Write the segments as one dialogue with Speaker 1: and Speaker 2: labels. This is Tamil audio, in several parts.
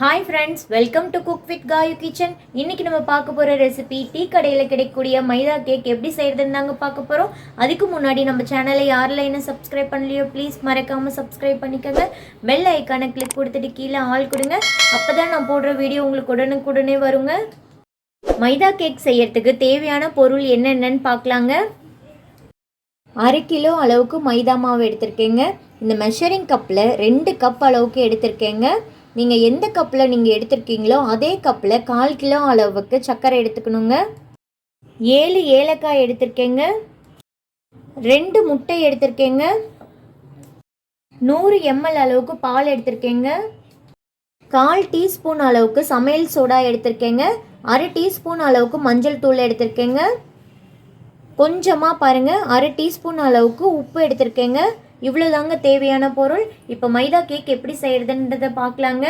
Speaker 1: Hi friends, welcome to cook with Kayu kitchen. இன்றைக்கி நம்ம பார்க்க போகிற ரெசிபி டீ கடையில் கிடைக்கக்கூடிய மைதா கேக் எப்படி செய்கிறதுன்னு தாங்க பார்க்க போகிறோம். அதுக்கு முன்னாடி நம்ம சேனலை யாரில் என்ன சப்ஸ்கிரைப் பண்ணலையோ ப்ளீஸ் மறக்காமல் சப்ஸ்கிரைப் பண்ணிக்கோங்க. பெல் ஐக்கானை கிளிக் கொடுத்துட்டு கீழே ஆள் கொடுங்க. அப்போ தான் நான் போடுற வீடியோ உங்களுக்கு உடனுக்குடனே வருங்க. மைதா கேக் செய்யறதுக்கு தேவையான பொருள் என்னென்னு பார்க்கலாங்க. 1/2 கிலோ அளவுக்கு மைதா மாவு எடுத்திருக்கேங்க. இந்த மெஷரிங் கப்பில் 2 கப் அளவுக்கு எடுத்திருக்கேங்க. நீங்கள் எந்த கப்பில் நீங்கள் எடுத்துருக்கீங்களோ அதே கப்பில் 1/4 கிலோ அளவுக்கு சர்க்கரை எடுத்துக்கணுங்க. 7 ஏலக்காய் எடுத்திருக்கேங்க. 2 முட்டை எடுத்திருக்கேங்க. 100 ml அளவுக்கு பால் எடுத்திருக்கேங்க. 1/4 டீஸ்பூன் அளவுக்கு சமையல் சோடா எடுத்திருக்கேங்க. 1/2 டீஸ்பூன் அளவுக்கு மஞ்சள் தூள் எடுத்திருக்கேங்க. கொஞ்சமாக பாருங்கள், 1/2 டீஸ்பூன் அளவுக்கு உப்பு எடுத்திருக்கேங்க. இவ்வளோதாங்க தேவையான பொருள். இப்போ மைதா கேக் எப்படி செய்கிறதுன்றதை பார்க்கலாங்க.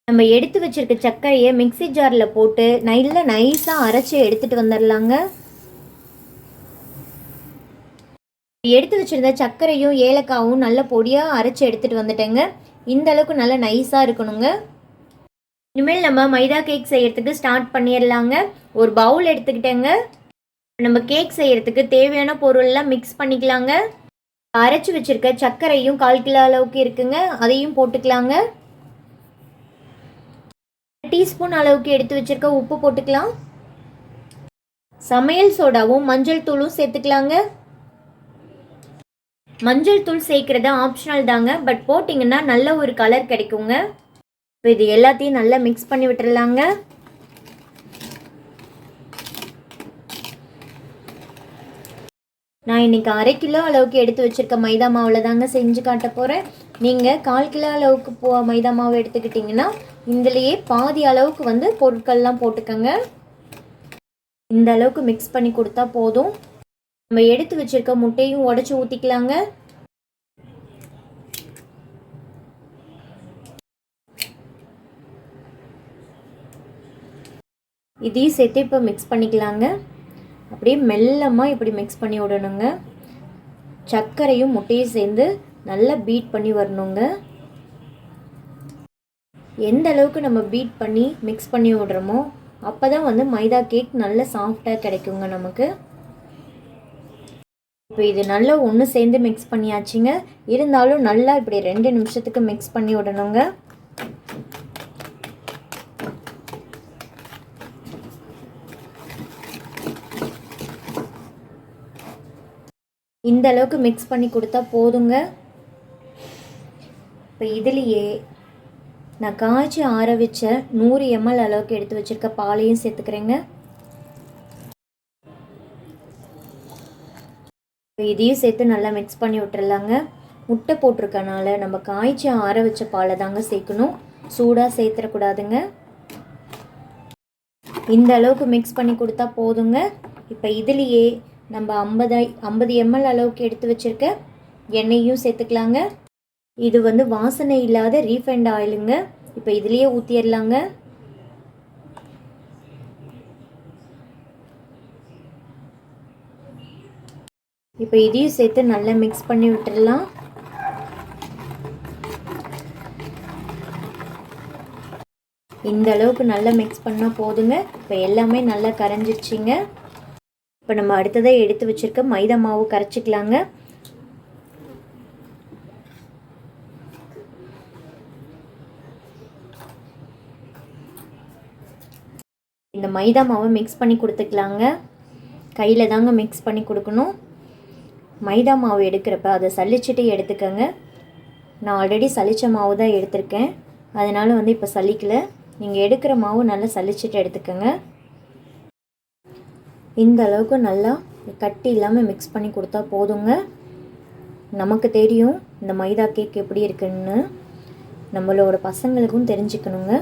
Speaker 1: நம்ம எடுத்து வச்சுருக்க சர்க்கரையை மிக்ஸி ஜாரில் போட்டு நைஸாக அரைச்சி எடுத்துகிட்டு வந்துடலாங்க. எடுத்து வச்சுருந்த சர்க்கரையும் ஏலக்காவும் நல்ல பொடியாக அரைச்சி எடுத்துகிட்டு வந்துட்டேங்க. இந்த அளவுக்கு நல்லா நைஸாக இருக்கணுங்க. இனிமேல் நம்ம மைதா கேக் செய்கிறதுக்கு ஸ்டார்ட் பண்ணிடலாங்க. ஒரு பவுல் எடுத்துக்கிட்டேங்க. நம்ம கேக் செய்கிறதுக்கு தேவையான பொருள்லாம் மிக்ஸ் பண்ணிக்கலாங்க. அரைச்சி வச்சுருக்க சர்க்கரையும் 1/4 கிலோ அளவுக்கு இருக்குங்க, அதையும் போட்டுக்கலாங்க. டீஸ்பூன் அளவுக்கு எடுத்து வச்சுருக்க உப்பு போட்டுக்கலாம். சமையல் சோடாவும் மஞ்சள் தூளும் சேர்த்துக்கலாங்க. மஞ்சள் தூள் சேர்க்குறது ஆப்ஷனல் தாங்க, பட் போட்டிங்கன்னா நல்ல ஒரு கலர் கிடைக்குங்க. இப்போ இது எல்லாத்தையும் நல்லா மிக்ஸ் பண்ணி விட்டுடலாங்க. நான் இன்றைக்கி 1/2 கிலோ அளவுக்கு எடுத்து வச்சுருக்க மைதா மாவில் தாங்க செஞ்சு காட்ட போகிறேன். நீங்கள் 1/4 கிலோ அளவுக்கு மைதா மாவு எடுத்துக்கிட்டிங்கன்னா இதுலேயே பாதி அளவுக்கு பொருட்கள்லாம் போட்டுக்கோங்க. இந்த அளவுக்கு மிக்ஸ் பண்ணி கொடுத்தா போதும். நம்ம எடுத்து வச்சுருக்க முட்டையும் உடச்சி ஊற்றிக்கலாங்க. இதையும் சேர்த்து இப்போ மிக்ஸ் பண்ணிக்கலாங்க. அப்படியே மெல்லமாக இப்படி மிக்ஸ் பண்ணி விடணுங்க. சர்க்கரையும் முட்டையும் சேர்ந்து நல்லா பீட் பண்ணி வரணுங்க. எந்த அளவுக்கு நம்ம பீட் பண்ணி மிக்ஸ் பண்ணி விடுறோமோ அப்போ தான் மைதா கேக் நல்ல சாஃப்டாக கிடைக்குங்க நமக்கு. இப்போ இது நல்லா ஒன்று சேர்ந்து மிக்ஸ் பண்ணியாச்சுங்க. இருந்தாலும் நல்லா இப்படி 2 நிமிஷத்துக்கு மிக்ஸ் பண்ணி விடணுங்க. இந்த அளவுக்கு மிக்ஸ் பண்ணி கொடுத்தா போதுங்க. இப்போ இதுலேயே நான் காய்ச்சி ஆற வச்ச 100 ml அளவுக்கு எடுத்து வச்சுருக்க பாலையும் சேர்த்துக்கிறேங்க. இப்போ இதையும் சேர்த்து நல்லா மிக்ஸ் பண்ணி விட்டுறலாங்க. முட்டை போட்டிருக்கனால நம்ம காய்ச்சி ஆற வச்ச பாலை தாங்க சேர்க்கணும், சூடாக சேர்த்துடக்கூடாதுங்க. இந்த அளவுக்கு மிக்ஸ் பண்ணி கொடுத்தா போதுங்க. இப்போ இதுலேயே நம்ம 50 ml அளவுக்கு எடுத்து வச்சுருக்க எண்ணெயும் சேர்த்துக்கலாங்க. இது வாசனை இல்லாத ரீஃபைண்ட் ஆயிலுங்க. இப்போ இதுலேயே ஊற்றிடலாங்க. இப்போ இதையும் சேர்த்து நல்லா மிக்ஸ் பண்ணி விட்டுடலாம். இந்த அளவுக்கு நல்லா மிக்ஸ் பண்ணால் போதுங்க. இப்போ எல்லாமே நல்லா கரைஞ்சிடுச்சிங்க. இப்போ நம்ம அடுத்ததாக எடுத்து வச்சுருக்க மைதா மாவு கரைச்சிக்கலாங்க. இந்த மைதா மாவை மிக்ஸ் பண்ணி கொடுத்துக்கலாங்க. கையில் தாங்க மிக்ஸ் பண்ணி கொடுக்கணும். மைதா மாவு எடுக்கிறப்ப அதை சலிச்சுட்டு எடுத்துக்கோங்க. நான் ஆல்ரெடி சலித்த மாவு தான் எடுத்திருக்கேன், அதனால் இப்போ சலிக்கலை. நீங்கள் எடுக்கிற மாவு நல்லா சலிச்சுட்டு எடுத்துக்கோங்க. இந்த அளவுக்கு நல்லா கட்டி இல்லாமல் மிக்ஸ் பண்ணி கொடுத்தா போதுங்க. நமக்கு தெரியும் இந்த மைதா கேக் எப்படி இருக்குன்னு, நம்மளோட பசங்களுக்கும் தெரிஞ்சுக்கணுங்க.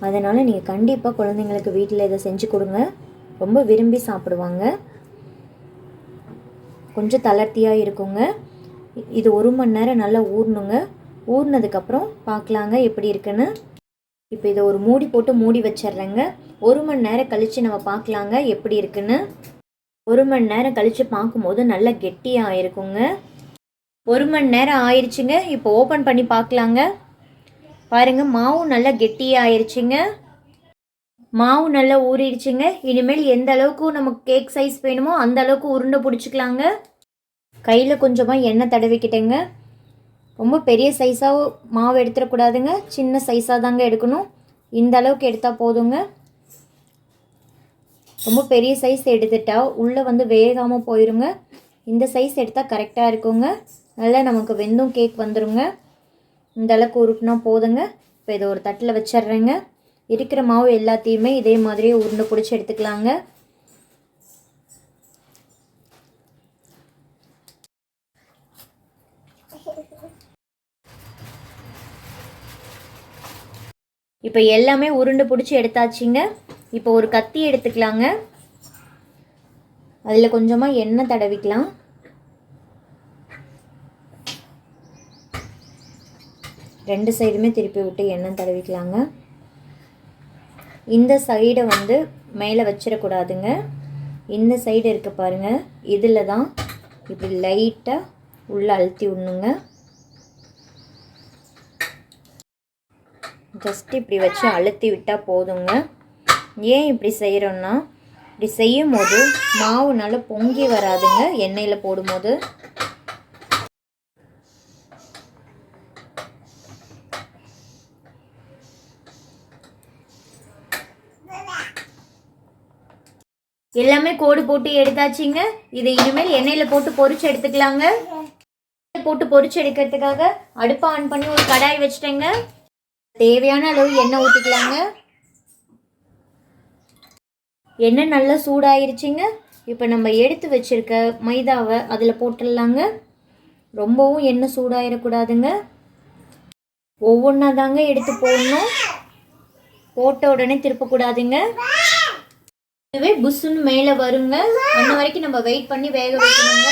Speaker 1: அதனால் நீங்கள் கண்டிப்பாக குழந்தைங்களுக்கு வீட்டில் இதை செஞ்சு கொடுங்க, ரொம்ப விரும்பி சாப்பிடுவாங்க. கொஞ்சம் தளர்த்தியாக இருக்குங்க. இது 1 மணி நேரம் நல்லா ஊறணுங்க. ஊறினதுக்கப்புறம் பார்க்கலாங்க எப்படி இருக்குன்னு. இப்போ இதை ஒரு மூடி போட்டு மூடி வச்சிட்றேங்க. 1 மணி நேரம் கழித்து நம்ம பார்க்கலாங்க எப்படி இருக்குன்னு. 1 மணி நேரம் கழித்து பார்க்கும்போது நல்லா கெட்டியாக இருக்குங்க. 1 மணி நேரம் ஆயிடுச்சுங்க. இப்போ ஓப்பன் பண்ணி பார்க்கலாங்க. பாருங்கள் மாவு நல்லா கெட்டியாயிருச்சுங்க. மாவு நல்லா ஊறிடுச்சுங்க. இனிமேல் எந்த அளவுக்கு நமக்கு கேக் சைஸ் வேணுமோ அந்த அளவுக்கு உருண்டை பிடிச்சிக்கலாங்க. கையில் கொஞ்சமாக எண்ணெய் தடவிக்கிட்டேங்க. ரொம்ப பெரிய சைஸாக மாவு எடுத்துடக்கூடாதுங்க, சின்ன சைஸாக தாங்க எடுக்கணும். இந்த அளவுக்கு எடுத்தால் போதுங்க. ரொம்ப பெரிய சைஸ் எடுத்துட்டால் உள்ளே வந்து வேகாமல் போயிருங்க. இந்த சைஸ் எடுத்தால் கரெக்டாக இருக்குங்க. நல்லா நமக்கு வெந்தும் கேக் வந்துடுங்க. இந்த அளவுக்கு உருட்டினா போதுங்க. இப்போ இதை ஒரு தட்டில் வச்சிட்றேங்க. இருக்கிற மாவு எல்லாத்தையுமே இதே மாதிரியே உருண்டை பிடிச்சி எடுத்துக்கலாங்க. இப்போ எல்லாமே உருண்டை பிடிச்சி எடுத்தாச்சுங்க. இப்போ ஒரு கத்தி எடுத்துக்கலாங்க. அதில் கொஞ்சமாக எண்ணெய் தடவிக்கலாம். ரெண்டு சைடுமே திருப்பி விட்டு எண்ணெய் தடவிக்கலாங்க. இந்த சைடை வந்து மேலே வச்சிடக்கூடாதுங்க. இந்த சைடு இருக்க பாருங்கள், இதில் தான் இப்படி லைட்டாக உள்ளே அழுத்தி விடணுங்க. ஜஸ்ட் இப்படி வச்சு அழுத்தி விட்டால் போதுங்க. ஏன் இப்படி செய்கிறோன்னா, இப்படி செய்யும் போது மாவு நல்லா பொங்கி வராதுங்க எண்ணெயில் போடும்போது. எல்லாமே கோடு போட்டு எடுத்தாச்சுங்க. இதை இனிமேல் எண்ணெயில் போட்டு பொரிச்சு எடுத்துக்கலாங்க. போட்டு பொரிச்சு எடுக்கிறதுக்காக அடுப்பை ஆன் பண்ணி ஒரு கடாய் வச்சுட்டேங்க. தேவையான அளவு எண்ணெய் ஊற்றிக்கலாங்க. எண்ணெய் நல்லா சூடாயிருச்சுங்க. இப்போ நம்ம எடுத்து வச்சுருக்க மைதாவை அதில் போட்டுடலாங்க. ரொம்பவும் எண்ணெய் சூடாயிடக்கூடாதுங்க. ஒவ்வொன்றா தாங்க எடுத்து போடணும். போட்ட உடனே திருப்பக்கூடாதுங்க. இதுவே புஷ்ஷுன்னு மேலே வருங்க. அந்த வரைக்கும் நம்ம வெயிட் பண்ணி வேக வைக்கணுங்க.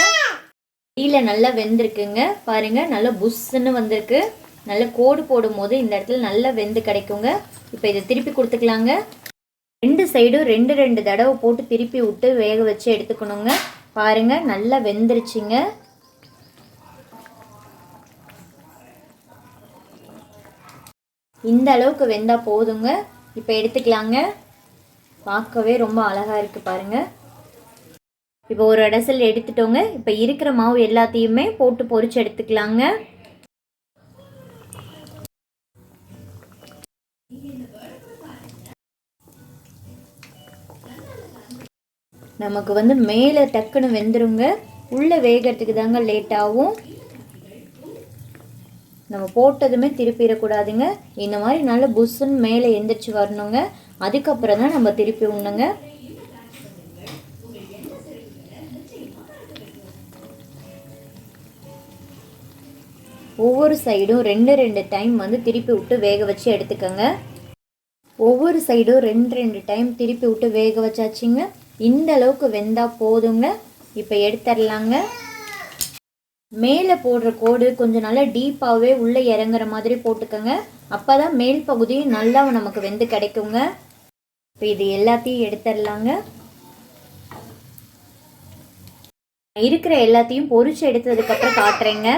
Speaker 1: கீழே நல்லா வெந்திருக்குங்க பாருங்கள், நல்லா புஷ்ஷுன்னு வந்திருக்கு. நல்லா கோடு போடும் போது இந்த இடத்துல நல்லா வெந்து கிடைக்குங்க. இப்போ இதை திருப்பி கொடுத்துக்கலாங்க. ரெண்டு சைடும் ரெண்டு தடவை போட்டு திருப்பி விட்டு வேக வச்சு எடுத்துக்கணுங்க. பாருங்கள் நல்லா வெந்துருச்சுங்க. இந்த அளவுக்கு வெந்தால் போதுங்க. இப்போ எடுத்துக்கலாங்க. பார்க்கவே ரொம்ப அழகாக இருக்குது பாருங்கள். இப்போ ஒரு அடசல் எடுத்துட்டோங்க. இப்போ இருக்கிற மாவு எல்லாத்தையுமே போட்டு பொரிச்சு எடுத்துக்கலாங்க. நமக்கு வந்து மேலே டக்குன்னு வெந்துருங்க. உள்ளே வேகிறதுக்கு தாங்க லேட் ஆகும். நம்ம போட்டதுமே திருப்பிடக்கூடாதுங்க. இந்த மாதிரி நல்லா புஷ்ஷுன்னு மேலே எந்திரிச்சு வரணுங்க. அதுக்கப்புறம் தான் நம்ம திருப்பி விடணுங்க. ஒவ்வொரு சைடும் ரெண்டு டைம் வந்து திருப்பி விட்டு வேக வச்சு எடுத்துக்கோங்க. ஒவ்வொரு சைடும் ரெண்டு டைம் திருப்பி விட்டு வேக வச்சாச்சுங்க. இந்த அளவுக்கு வெந்தால் போதுங்க. இப்போ எடுத்துடலாங்க. மேலே போடுற கோடு கொஞ்சம் நல்லா டீப்பாகவே உள்ளே இறங்குற மாதிரி போட்டுக்கோங்க. அப்போ தான் மேல் பகுதியும் நல்லா நமக்கு வெந்து கிடைக்குங்க. இப்போ இது எல்லாத்தையும் எடுத்துடலாங்க. இருக்கிற எல்லாத்தையும் பொரிச்சு எடுத்ததுக்கப்புறம் காட்டுறேங்க.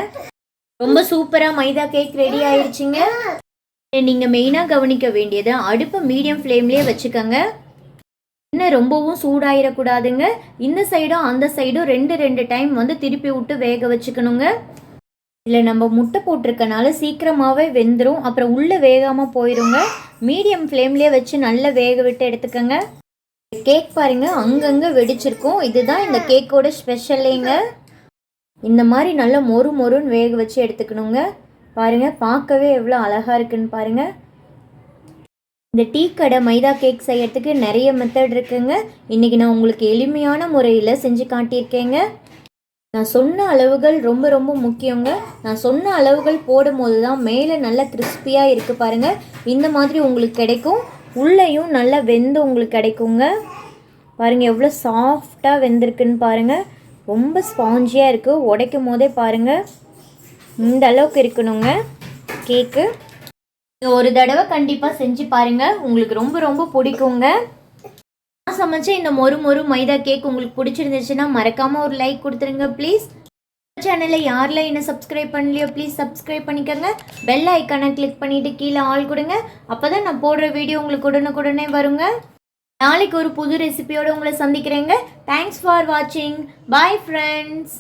Speaker 1: ரொம்ப சூப்பராக மைதா கேக் ரெடி ஆயிடுச்சுங்க. நீங்கள் மெயினாக கவனிக்க வேண்டியது அடுப்பை மீடியம் ஃப்ளேம்லேயே வச்சுக்கோங்க. இன்னும் ரொம்பவும் சூடாயிடக்கூடாதுங்க. இந்த சைடும் அந்த சைடும் ரெண்டு டைம் வந்து திருப்பி விட்டு வேக வச்சுக்கணுங்க. இதில் நம்ம முட்டை போட்டிருக்கனால சீக்கிரமாகவே வெந்துடும். அப்புறம் உள்ளே வேகாமல் போயிடுங்க. மீடியம் ஃப்ளேம்லேயே வச்சு நல்லா வேக விட்டு எடுத்துக்கோங்க. கேக் பாருங்கள் அங்கங்கே வெடிச்சிருக்கும். இதுதான் இந்த கேக்கோட ஸ்பெஷலேங்க. இந்த மாதிரி நல்லா மொறுன்னு வேக வச்சு எடுத்துக்கணுங்க. பாருங்கள் பார்க்கவே எவ்வளோ அழகாக இருக்குன்னு பாருங்கள். இந்த டீ கடை மைதா கேக் செய்யறதுக்கு நிறைய மெத்தட் இருக்குங்க. இன்றைக்கி நான் உங்களுக்கு எளிமையான முறையில் செஞ்சு காட்டியிருக்கேங்க. நான் சொன்ன அளவுகள் ரொம்ப முக்கியங்க. நான் சொன்ன அளவுகள் போடும் போது தான் மேலே நல்லா கிறிஸ்பியாக இருக்குது பாருங்கள். இந்த மாதிரி உங்களுக்கு கிடைக்கும். உள்ளேயும் நல்லா வெந்து உங்களுக்கு கிடைக்குங்க. பாருங்கள் எவ்வளோ சாஃப்டாக வெந்திருக்குன்னு பாருங்கள். ரொம்ப ஸ்பாஞ்சியாக இருக்குது. உடைக்கும் போதே பாருங்கள் இந்த அளவுக்கு இருக்கணுங்க கேக்கு. ஒரு தடவை கண்டிப்பாக செஞ்சு பாருங்கள். உங்களுக்கு ரொம்ப பிடிக்குங்க. நான் சமைச்ச இந்த மொறு மைதா கேக் உங்களுக்கு பிடிச்சிருந்துச்சுன்னா மறக்காமல் ஒரு லைக் கொடுத்துருங்க ப்ளீஸ். சேனலை யாரில் என்ன சப்ஸ்கிரைப் பண்ணலையோ ப்ளீஸ் சப்ஸ்கிரைப் பண்ணிக்கோங்க. பெல் ஐக்கானை கிளிக் பண்ணிவிட்டு கீழே ஆல் கொடுங்க. அப்போ தான் நான் போடுற வீடியோ உங்களுக்கு உடனுக்குடனே வருங்க. நாளைக்கு ஒரு புது ரெசிபியோடு உங்களை சந்திக்கிறேங்க. தேங்க்ஸ் ஃபார் வாட்சிங். Bye friends.